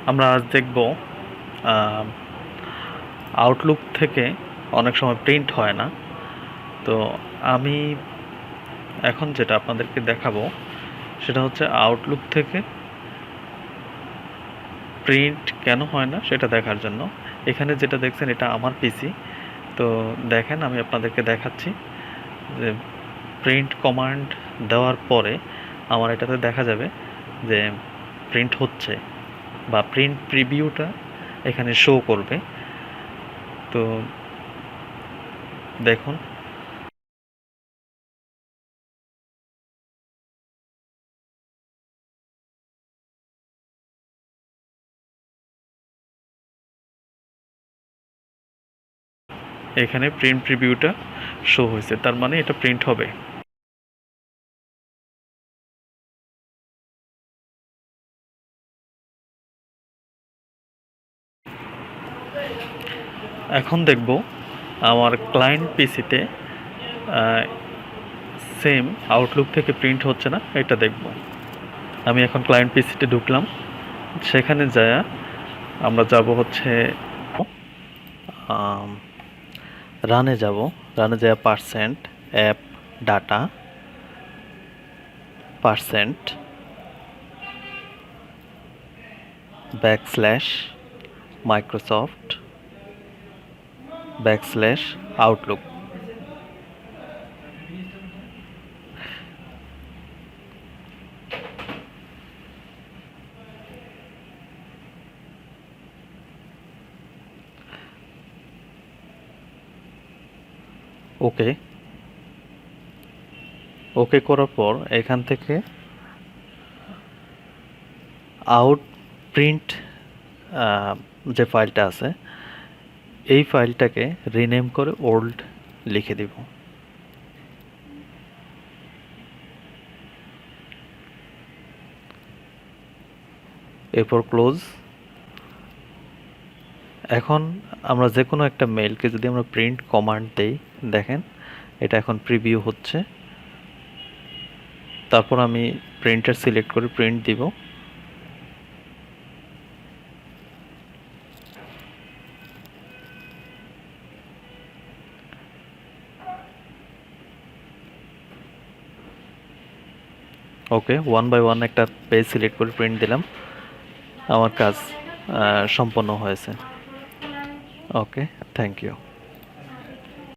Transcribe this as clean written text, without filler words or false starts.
আমরা আজ দেখব আউটলুক থেকে অনেক সময় প্রিন্ট হয় না। তো আমি এখন যেটা আপনাদেরকে দেখাবো সেটা হচ্ছে আউটলুক থেকে প্রিন্ট কেন হয় না সেটা দেখার জন্য। এখানে যেটা দেখছেন এটা আমার পিসি। তো দেখেন আমি আপনাদেরকে দেখাচ্ছি যে প্রিন্ট কমান্ড দেওয়ার পরে আমার এটাতে দেখা যাবে যে প্রিন্ট হচ্ছে বা প্রিন্ট প্রিভিউটা এখানে শো করবে। তো দেখুন এখানে প্রিন্ট প্রিভিউটা শো হয়েছে, তার মানে এটা প্রিন্ট হবে। এখন দেখব আমার ক্লায়েন্ট পিসিতে সেম আউটলুক থেকে প্রিন্ট হচ্ছে না, এটা দেখব। আমি এখন ক্লায়েন্ট পিসিতে ঢুকলাম, সেখানে যায় আমরা যাব হচ্ছে রানে যাব। রানে যায় percent app data percent backslash Microsoft backslash Outlook. Okay okay করার পর এখান থেকে আউটপ্রিন্ট যে ফাইলটা আছে এই ফাইলটাকে রিনেম করে ওল্ড লিখে দিব। এরপর ক্লোজ। এখন আমরা যে কোনো একটা মেইলকে যদি আমরা প্রিন্ট কমান্ড দেই, দেখেন এটা এখন প্রিভিউ হচ্ছে। তারপর আমি প্রিন্টার সিলেক্ট করে প্রিন্ট দিব। ওকে, ওয়ান বাই ওয়ান একটা পেজ সিলেক্ট করে প্রিন্ট দিলাম। আমার কাজ সম্পন্ন হয়েছে। ওকে, থ্যাংক ইউ।